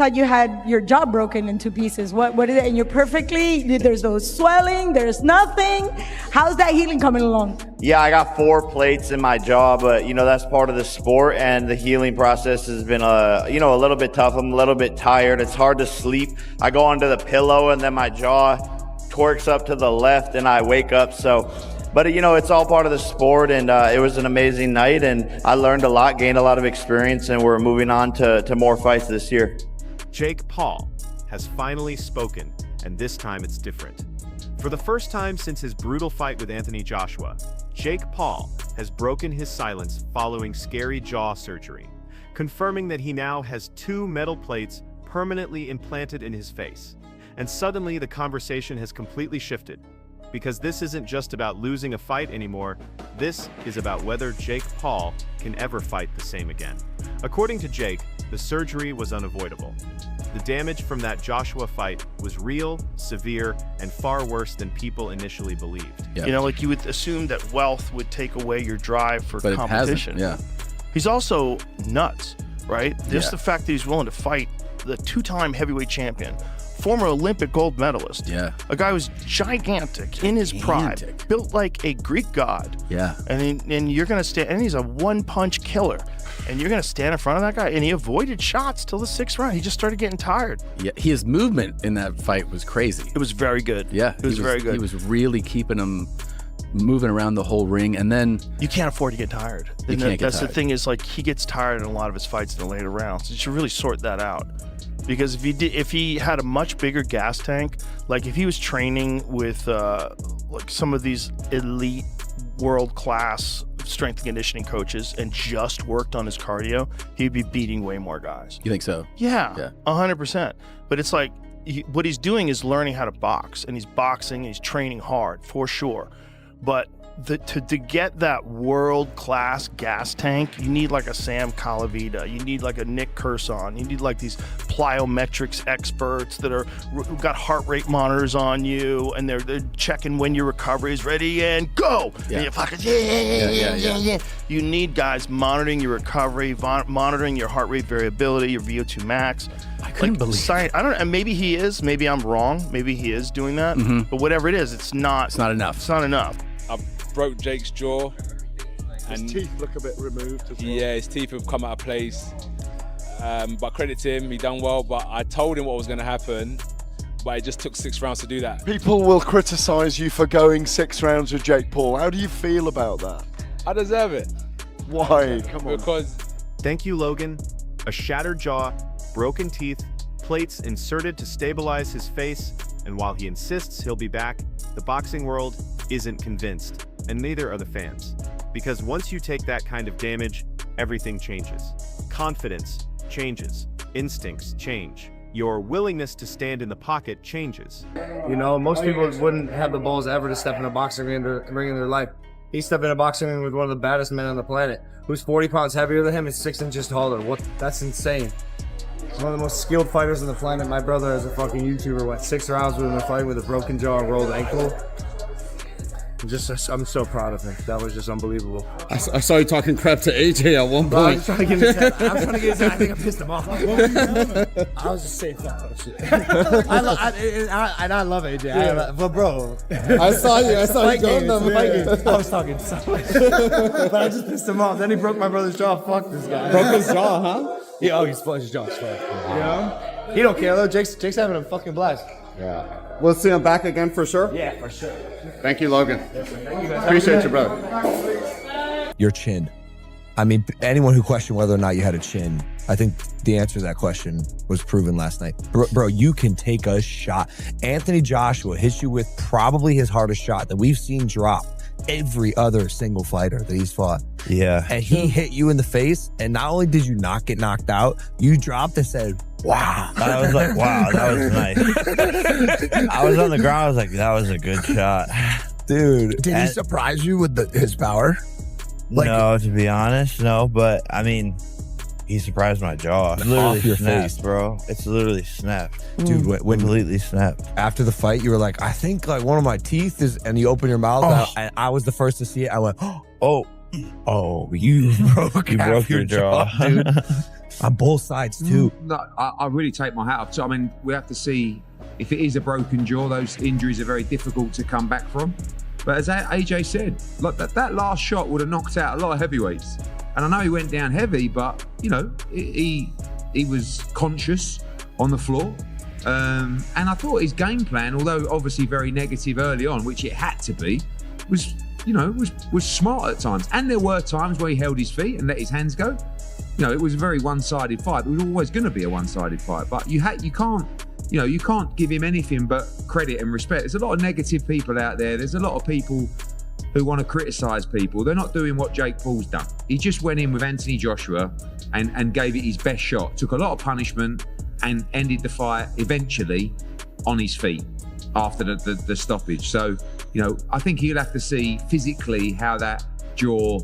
thought you had your jaw broken into pieces. What is it? And you're perfectly, there's no swelling, there's nothing. How's that healing coming along? Yeah, I got 4 plates in my jaw, but that's part of the sport, and the healing process has been a little bit tough. I'm a little bit tired. It's hard to sleep. I go under the pillow and then my jaw twerks up to the left and I wake up. But it's all part of the sport, and it was an amazing night, and I learned a lot, gained a lot of experience, and we're moving on to more fights this year. Jake Paul has finally spoken, and this time it's different. For the first time since his brutal fight with Anthony Joshua, Jake Paul has broken his silence following scary jaw surgery, confirming that he now has 2 metal plates permanently implanted in his face. And suddenly the conversation has completely shifted, because this isn't just about losing a fight anymore, this is about whether Jake Paul can ever fight the same again. According to Jake, the surgery was unavoidable. The damage from that Joshua fight was real, severe, and far worse than people initially believed. Yeah. Like you would assume that wealth would take away your drive for competition. Yeah. He's also nuts, right? Just the fact that he's willing to fight the 2-time heavyweight champion, former Olympic gold medalist. Yeah. A guy who's gigantic in his prime, built like a Greek god. Yeah. And you're going to stand, and he's a one-punch killer. And you're going to stand in front of that guy, and he avoided shots till the 6th round. He just started getting tired. Yeah, his movement in that fight was crazy. It was very good. Yeah. It was very good. He was really keeping him moving around the whole ring, and then you can't afford to get tired. That's the thing is, like, he gets tired in a lot of his fights in the later rounds. You should really sort that out. Because if he had a much bigger gas tank, like if he was training with like some of these elite world-class strength and conditioning coaches and just worked on his cardio, he'd be beating way more guys. You think so? Yeah, 100%. But it's like what he's doing is learning how to box, and he's boxing and he's training hard for sure. But to get that world-class gas tank, you need like a Sam Calavita, you need like a Nick Curson, you need like these plyometrics experts that got heart rate monitors on you, and they're checking when your recovery is ready and go. Yeah. And you're fucking yeah. You need guys monitoring your recovery, monitoring your heart rate variability, your VO2 max. I couldn't believe it. I don't know, and maybe he is, maybe I'm wrong, maybe he is doing that, but whatever it is, it's not enough. It's not enough. I broke Jake's jaw. His teeth look a bit removed as well. Yeah, his teeth have come out of place. But credit to him, he done well. But I told him what was going to happen, but it just took 6 rounds to do that. People will criticise you for going 6 rounds with Jake Paul. How do you feel about that? I deserve it. Why? Come on. Because Thank you, Logan. A shattered jaw, broken teeth, plates inserted to stabilize his face, and while he insists he'll be back, the boxing world isn't convinced, and neither are the fans. Because once you take that kind of damage, everything changes. Confidence changes. Instincts change. Your willingness to stand in the pocket changes. Most people wouldn't have the balls ever to step in a boxing ring in their life. He stepped in a boxing ring with one of the baddest men on the planet, who's 40 pounds heavier than him and 6 inches taller. That's insane. He's one of the most skilled fighters on the planet. My brother, as a fucking YouTuber, went 6 rounds with him in a fight with a broken jaw and rolled ankle. I'm so proud of him. That was just unbelievable. I saw you talking crap to AJ at one Bro, I point. was trying to get his head. I think I pissed him off. I was just saying fuck that shit. I love AJ. Yeah. But bro, I saw you going them. I was talking so much. But I just pissed him off. Then he broke my brother's jaw. Fuck this guy. Broke his jaw, huh? Yeah, his jaw's fucked. He don't care though. Jake's having a fucking blast. Yeah. We'll see him back again for sure? Yeah, for sure. Thank you, Logan. Thank you guys. Appreciate you, brother. Your chin. I mean, anyone who questioned whether or not you had a chin, I think the answer to that question was proven last night. Bro, you can take a shot. Anthony Joshua hits you with probably his hardest shot that we've seen drop every other single fighter that he's fought. Yeah. And he hit you in the face, and not only did you not get knocked out, you dropped and said, wow. I was like, wow, that was nice. I was on the ground, I was like, that was a good shot. Dude. Did he surprise you with his power? No, to be honest, no. But, I mean, he surprised my jaw. It's literally Off your snapped, face, bro. It's literally snapped. Dude, when completely snapped. After the fight, you were like, I think like one of my teeth is, and you open your mouth, and I was the first to see it. I went, oh, you broke your jaw, dude. On both sides too. No, I really take my hat off. So I mean, we have to see if it is a broken jaw. Those injuries are very difficult to come back from. But as AJ said, like that last shot would have knocked out a lot of heavyweights. And I know he went down heavy, but you know, he was conscious on the floor. And I thought his game plan, although obviously very negative early on, which it had to be, was smart at times. And there were times where he held his feet and let his hands go. You know, it was a very one-sided fight. It was always going to be a one-sided fight, but you can't give him anything but credit and respect. There's a lot of negative people out there. There's a lot of people who want to criticize people. They're not doing what Jake Paul's done. He just went in with Anthony Joshua and gave it his best shot. Took a lot of punishment and ended the fight eventually on his feet after the stoppage. So, you know, I think he'll have to see physically how that jaw,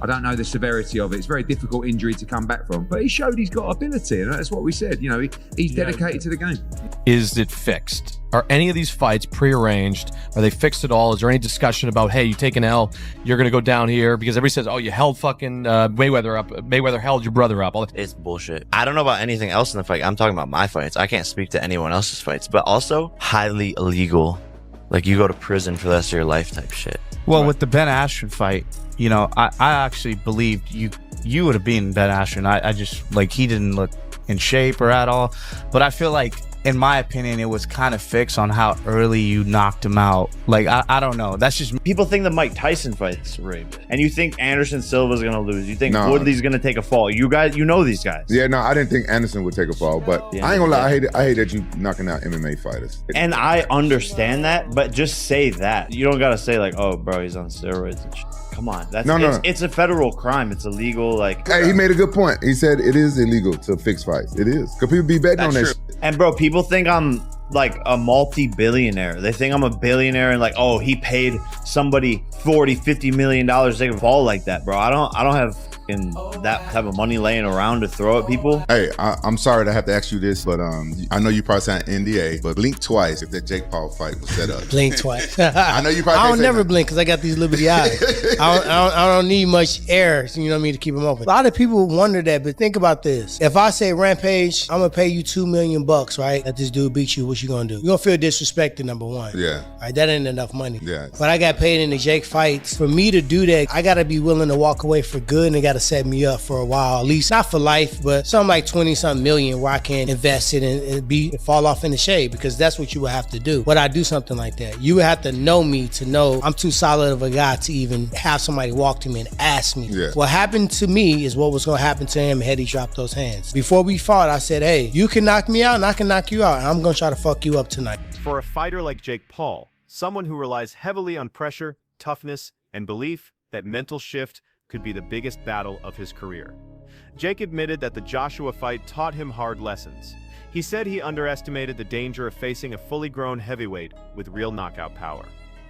I don't know the severity of it. It's a very difficult injury to come back from, but he showed he's got ability, and that's what we said. You know, he's dedicated to the game. Is it fixed? Are any of these fights prearranged? Are they fixed at all? Is there any discussion about, hey, you take an L, you're going to go down here? Because everybody says, oh, you held fucking Mayweather up. Mayweather held your brother up. It's bullshit. I don't know about anything else in the fight. I'm talking about my fights. I can't speak to anyone else's fights, but also highly illegal. Like, you go to prison for the rest of your life type shit. Well, with the Ben Askren fight, you know, I actually believed you would have beaten Ben Askren. I just, like, he didn't look in shape or at all. But I feel like, in my opinion, it was kind of fixed on how early you knocked him out. Like, I don't know. That's just... People think the Mike Tyson fight's rigged. And you think Anderson Silva's going to lose. You think Woodley's going to take a fall. You guys, you know these guys. Yeah, no, I didn't think Anderson would take a fall. But I ain't going to lie. I hate that you knocking out MMA fighters. And I understand that, but just say that. You don't got to say like, oh, bro, he's on steroids and shit. Come on. It's a federal crime. It's illegal. Like, hey, he made a good point. He said it is illegal to fix fights. It is. Because people be betting on that shit. And bro, people think I'm like a multi-billionaire. They think I'm a billionaire and like, oh, he paid somebody $40-50 million to take a fall like that, bro. I don't have that type of money laying around to throw at people. Hey, I'm sorry to have to ask you this, but I know you probably signed NDA, but blink twice if that Jake Paul fight was set up. Blink twice. I know you probably I don't never blink because I got these liberty eyes. I don't need much air, you know what I mean, to keep them open. A lot of people wonder that, but think about this. If I say, Rampage, I'm gonna pay you $2 million, right? That this dude beat you, what you gonna do? You're gonna feel disrespected, number one. Yeah. Right, that ain't enough money. Yeah. But I got paid in the Jake fights. For me to do that, I gotta be willing to walk away for good, and they gotta set me up for a while, at least not for life, but something like 20-something million where I can invest it and fall off in the shade, because that's what you would have to do. Would I do something like that? You would have to know me to know I'm too solid of a guy to even have somebody walk to me and ask me. Yeah. What happened to me is what was gonna happen to him had he dropped those hands. Before we fought, I said, hey, you can knock me out and I can knock you out. I'm gonna try to fuck you up tonight. For a fighter like Jake Paul, someone who relies heavily on pressure, toughness, and belief, that mental shift could be the biggest battle of his career. Jake admitted that the Joshua fight taught him hard lessons. He said he underestimated the danger of facing a fully grown heavyweight with real knockout power.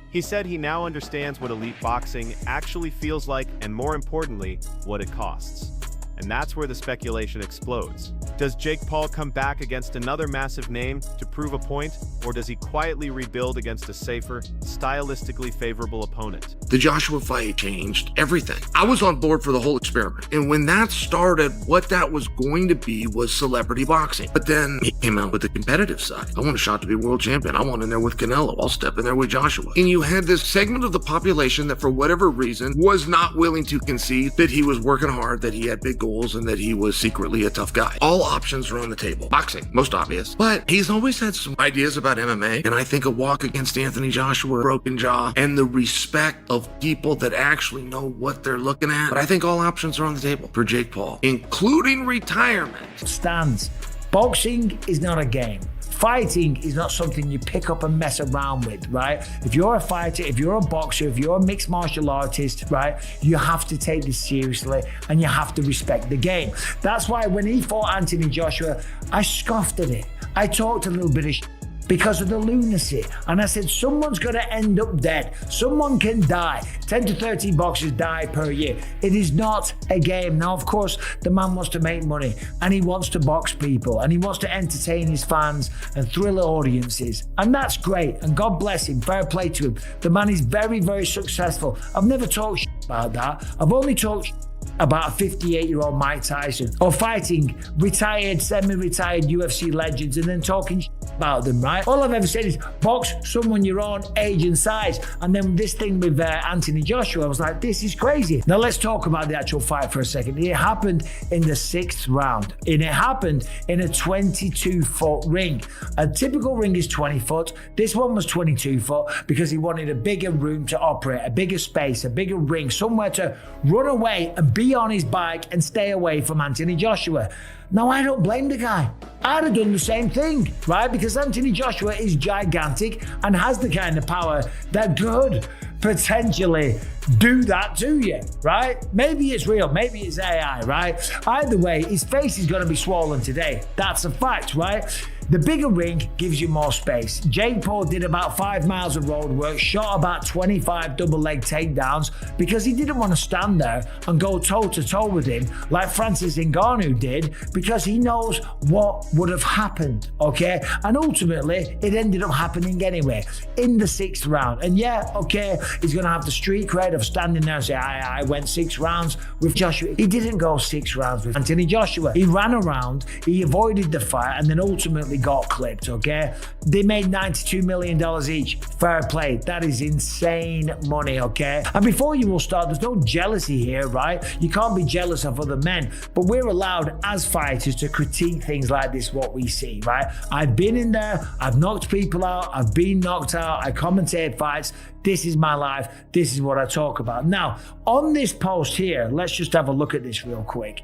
He said he now understands what elite boxing actually feels like, and more importantly, what it costs. And that's where the speculation explodes. Does Jake Paul come back against another massive name to prove a point, or does he quietly rebuild against a safer, stylistically favorable opponent? The Joshua fight changed everything. I was on board for the whole experiment. And when that started, what that was going to be was celebrity boxing. But then he came out with the competitive side. I want a shot to be world champion. I want in there with Canelo. I'll step in there with Joshua. And you had this segment of the population that for whatever reason was not willing to concede that he was working hard, that he had big goals, and that he was secretly a tough guy. All options are on the table. Boxing, most obvious. But he's always had some ideas about MMA, and I think a walk against Anthony Joshua, broken jaw, and the respect of people that actually know what they're looking at. But I think all options are on the table for Jake Paul, including retirement. Stands. Boxing is not a game. Fighting is not something you pick up and mess around with, right? If you're a fighter, if you're a boxer, if you're a mixed martial artist, right, you have to take this seriously and you have to respect the game. That's why when he fought Anthony Joshua, I scoffed at it. I talked a little bit of because of the lunacy. And I said, someone's going to end up dead. Someone can die. 10 to 13 boxers die per year. It is not a game. Now, of course, the man wants to make money and he wants to box people and he wants to entertain his fans and thrill audiences. And that's great. And God bless him. Fair play to him. The man is very, very successful. I've never talked about that. I've only talked about a 58-year-old Mike Tyson, or fighting retired, semi-retired UFC legends and then talking about them, right? All I've ever said is box someone your own age and size. And then this thing with Anthony Joshua, I was like, this is crazy. Now let's talk about the actual fight for a second. It happened in the 6th round, and it happened in a 22-foot ring. A typical ring is 20 foot. This one was 22 foot because he wanted a bigger room to operate, a bigger space, a bigger ring, somewhere to run away and be on his bike and stay away from Anthony Joshua. Now, I don't blame the guy. I'd have done the same thing, right? Because Anthony Joshua is gigantic and has the kind of power that could potentially do that to you, right? Maybe it's real, maybe it's AI, right? Either way, his face is going to be swollen today. That's a fact, right? The bigger ring gives you more space. Jake Paul did about 5 miles of road work, shot about 25 double leg takedowns because he didn't want to stand there and go toe to toe with him like Francis Ngannou did, because he knows what would have happened, okay? And ultimately, it ended up happening anyway in the 6th round. And yeah, okay, he's going to have the street cred of standing there and say, I went 6 rounds with Joshua. He didn't go 6 rounds with Anthony Joshua. He ran around, he avoided the fight, and then ultimately got clipped, okay? They made $92 million each. Fair play. That is insane money, okay? And before you will start, there's no jealousy here, right? You can't be jealous of other men, but we're allowed as fighters to critique things like this, what we see, right? I've been in there, I've knocked people out, I've been knocked out, I commentate fights. This is my life. This is what I talk about. Now, on this post here, let's just have a look at this real quick.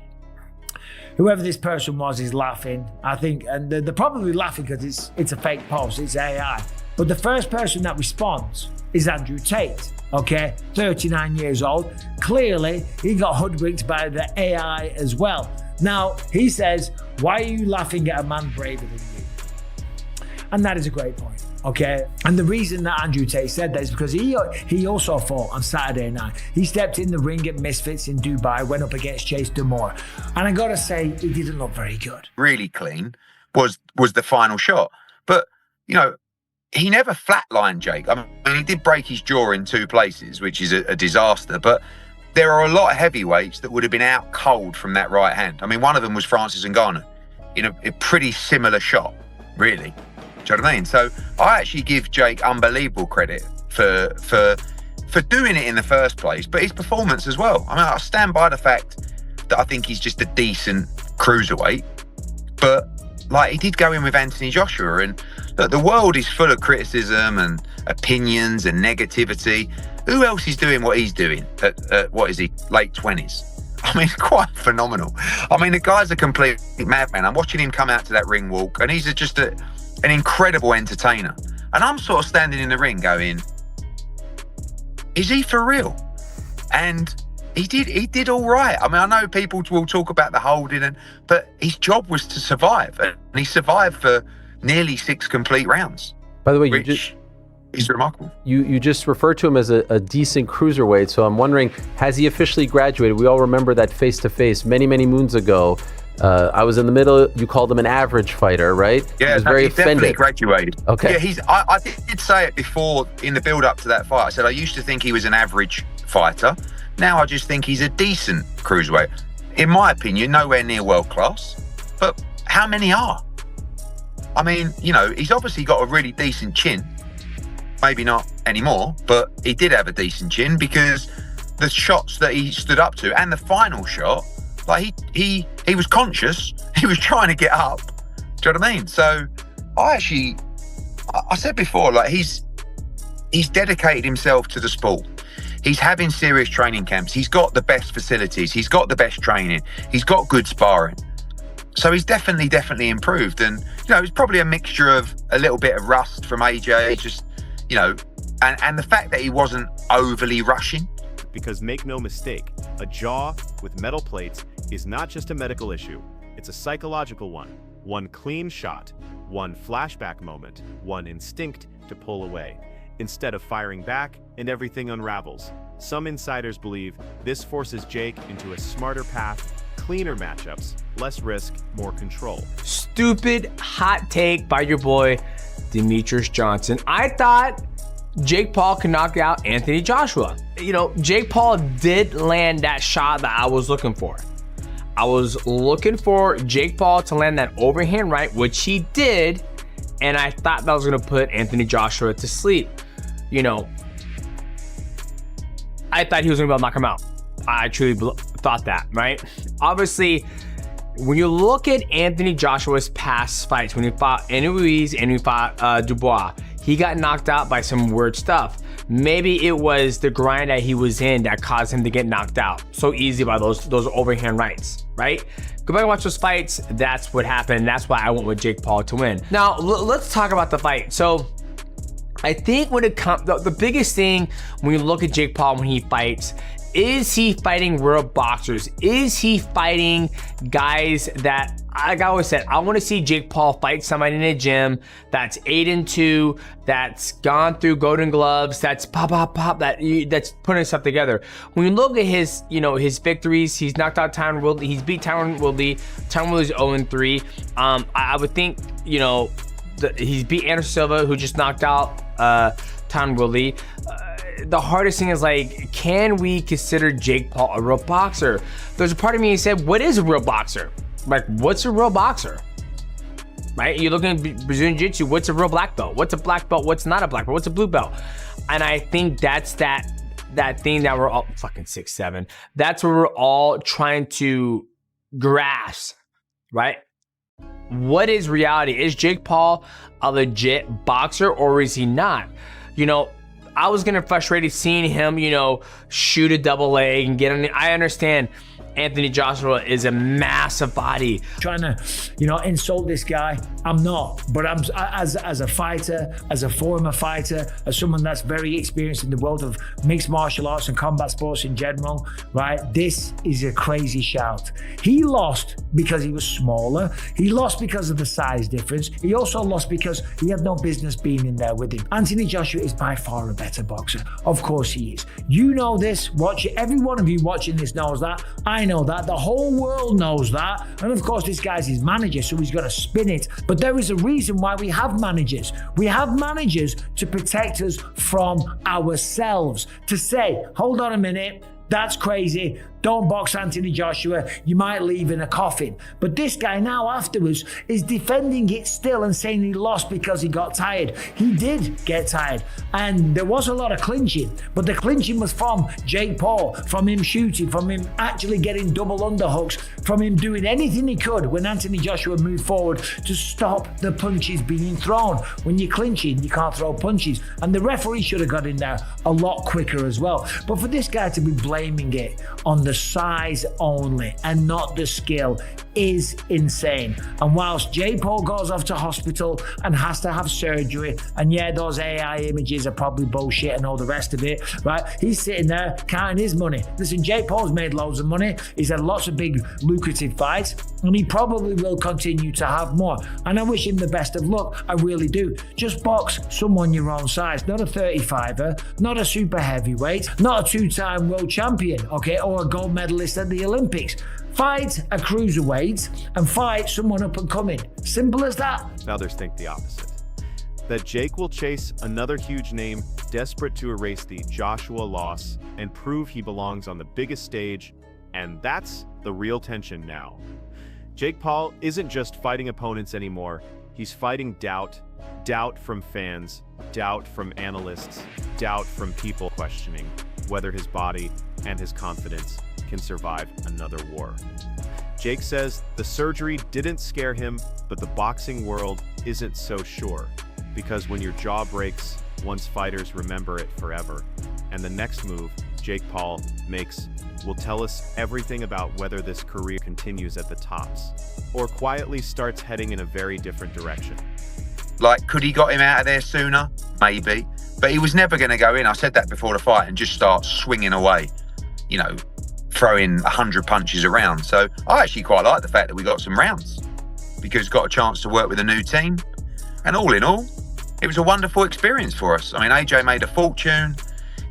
Whoever this person was is laughing, I think, and they're probably laughing because it's a fake post, it's AI. But the first person that responds is Andrew Tate, okay? 39 years old. Clearly, he got hoodwinked by the AI as well. Now, he says, why are you laughing at a man braver than you? And that is a great point. Okay, and the reason that Andrew Tate said that is because he also fought on Saturday night. He stepped in the ring at Misfits in Dubai, went up against Chase Damore, and I gotta say, he didn't look very good. Really clean was the final shot, but you know, he never flatlined Jake. I mean, he did break his jaw in 2 places, which is a disaster. But there are a lot of heavyweights that would have been out cold from that right hand. I mean, one of them was Francis Ngannou in a pretty similar shot, really. Do you know what I mean? So I actually give Jake unbelievable credit for doing it in the first place, but his performance as well. I mean, I stand by the fact that I think he's just a decent cruiserweight, but like, he did go in with Anthony Joshua, and look, the world is full of criticism and opinions and negativity. Who else is doing what he's doing at what is he, late 20s? I mean, quite phenomenal. I mean, the guy's a complete madman. I'm watching him come out to that ring walk, and he's just an incredible entertainer. And I'm sort of standing in the ring going, is he for real? And he did all right. I mean, I know people will talk about the holding, but his job was to survive. And he survived for nearly 6 complete rounds. By the way, he's remarkable. You just referred to him as a decent cruiserweight. So I'm wondering, has he officially graduated? We all remember that face-to-face many, many moons ago. I was in the middle. You called him an average fighter, right? Yeah, he was very definitely offended. Graduated. Okay. Yeah, I did say it before in the build-up to that fight. I said I used to think he was an average fighter. Now I just think he's a decent cruiserweight. In my opinion, nowhere near world class. But how many are? I mean, you know, he's obviously got a really decent chin. Maybe not anymore, but he did have a decent chin because the shots that he stood up to and the final shot, like he was conscious. He was trying to get up. Do you know what I mean? So I said before, like he's dedicated himself to the sport. He's having serious training camps. He's got the best facilities. He's got the best training. He's got good sparring. So he's definitely improved. And, you know, it's probably a mixture of a little bit of rust from AJ, just, you know, and the fact that he wasn't overly rushing. Because make no mistake, a jaw with metal plates is not just a medical issue. It's a psychological one. One clean shot, one flashback moment, one instinct to pull away. Instead of firing back, and everything unravels. Some insiders believe this forces Jake into a smarter path, cleaner matchups, less risk, more control. Stupid hot take by your boy, Demetrius Johnson. I thought Jake Paul can knock out Anthony Joshua. You know, Jake Paul did land that shot that I was looking for. I was looking for Jake Paul to land that overhand right, which he did, and I thought that was going to put Anthony Joshua to sleep. You know, I thought he was going to be able to knock him out. I truly thought that, right? Obviously, when you look at Anthony Joshua's past fights, when he fought Andy Ruiz and he fought Dubois, he got knocked out by some weird stuff. Maybe it was the grind that he was in that caused him to get knocked out so easy by those overhand rights, right? Go back and watch those fights. That's what happened. That's why I went with Jake Paul to win. Now, let's talk about the fight. So, I think when it comes, the biggest thing when you look at Jake Paul when he fights, is he fighting real boxers? Is he fighting guys that, like I always said, I want to see Jake Paul fight somebody in a gym that's 8-2, that's gone through Golden Gloves, that's that's putting stuff together. When you look at his, you know, his victories, he's knocked out Tyron Woodley, he's beat Tyron Woodley. Tyron Woodley's 0-3. I would think, you know, he's beat Anderson Silva, who just knocked out Tyron Woodley. The hardest thing is, like, can we consider Jake Paul a real boxer? There's a part of me that said, what is a real boxer? Like, what's a real boxer? Right? You're looking at Brazilian Jiu-Jitsu, what's a real black belt? What's a black belt? What's not a black belt? What's a blue belt? And I think that's that thing that we're all, fucking 6'7". That's what we're all trying to grasp, right? What is reality? Is Jake Paul a legit boxer or is he not? You know, I was getting frustrated seeing him, you know, shoot a double leg and get on the, I understand Anthony Joshua is a massive body. Trying to, you know, insult this guy. I'm not, but I'm as a fighter, as a former fighter, as someone that's very experienced in the world of mixed martial arts and combat sports in general, right? This is a crazy shout. He lost because he was smaller. He lost because of the size difference. He also lost because he had no business being in there with him. Anthony Joshua is by far a better boxer. Of course he is. You know this. Watch it. Every one of you watching this knows that. I know that. The whole world knows that. And of course, this guy's his manager, so he's going to spin it. But there is a reason why we have managers. We have managers to protect us from ourselves. To say, hold on a minute, that's crazy. Don't box Anthony Joshua. You might leave in a coffin. But this guy now afterwards is defending it still and saying he lost because he got tired. He did get tired. And there was a lot of clinching. But the clinching was from Jake Paul, from him shooting, from him actually getting double underhooks, from him doing anything he could when Anthony Joshua moved forward to stop the punches being thrown. When you're clinching, you can't throw punches. And the referee should have got in there a lot quicker as well. But for this guy to be blaming it on the size only and not the skill is insane. And whilst Jake Paul goes off to hospital and has to have surgery, and yeah, those AI images are probably bullshit and all the rest of it, right? He's sitting there counting his money. Listen, Jake Paul's made loads of money. He's had lots of big lucrative fights, and he probably will continue to have more. And I wish him the best of luck. I really do. Just box someone your own size, not a 35er, not a super heavyweight, not a two-time world champion, okay, or a gold medalist at the Olympics. Fight a cruiserweight and fight someone up and coming. Simple as that. Others think the opposite. That Jake will chase another huge name, desperate to erase the Joshua loss and prove he belongs on the biggest stage, and that's the real tension now. Jake Paul isn't just fighting opponents anymore, he's fighting doubt. Doubt from fans, doubt from analysts, doubt from people questioning whether his body and his confidence can survive another war. Jake says the surgery didn't scare him, but the boxing world isn't so sure, because when your jaw breaks, once fighters remember it forever. And the next move Jake Paul makes will tell us everything about whether this career continues at the tops or quietly starts heading in a very different direction. Like, could he got him out of there sooner? Maybe. But he was never going to go in, I said that before the fight, and just start swinging away, you know, throwing 100 punches around. So I actually quite like the fact that we got some rounds because got a chance to work with a new team. And all in all, it was a wonderful experience for us. I mean, AJ made a fortune.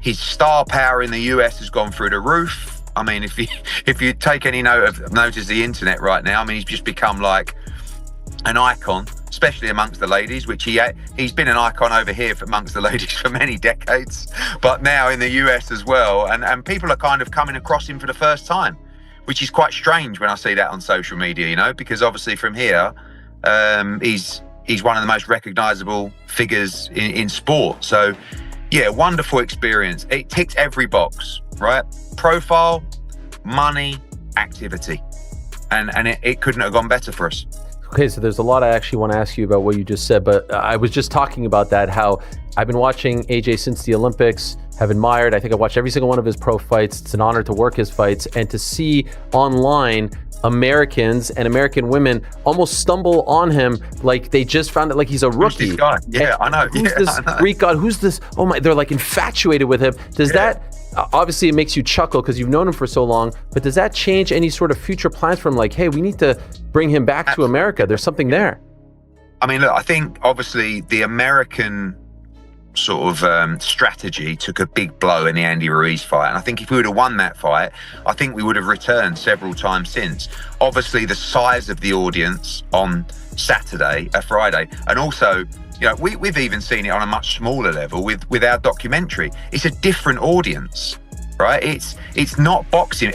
His star power in the US has gone through the roof. I mean, if you take any notice the internet right now, I mean, he's just become like an icon. especially amongst the ladies, which he's been an icon over here amongst the ladies for many decades, but now in the US as well. And people are kind of coming across him for the first time, which is quite strange when I see that on social media, you know, because obviously from here, he's one of the most recognizable figures in sport. So yeah, wonderful experience. It ticks every box, right? Profile, money, activity. And it couldn't have gone better for us. Okay, so there's a lot I actually want to ask you about what you just said, but I was just talking about that, how I've been watching AJ since the Olympics, have admired, I think I watched every single one of his pro fights. It's an honor to work his fights, and to see online Americans and American women almost stumble on him like they just found it, like he's a rookie. Who's this guy? Yeah, I know. Who's this Greek god? Who's this? Oh my, they're like infatuated with him. Does that, obviously it makes you chuckle because you've known him for so long, but does that change any sort of future plans for him? Like, hey, we need to bring him back to America. There's something there. I mean, look, I think obviously the American sort of strategy took a big blow in the Andy Ruiz fight, and I think if we would have won that fight, I think we would have returned several times since. Obviously the size of the audience on Friday, and also, you know, we've even seen it on a much smaller level with our documentary. It's a different audience, right? It's not boxing.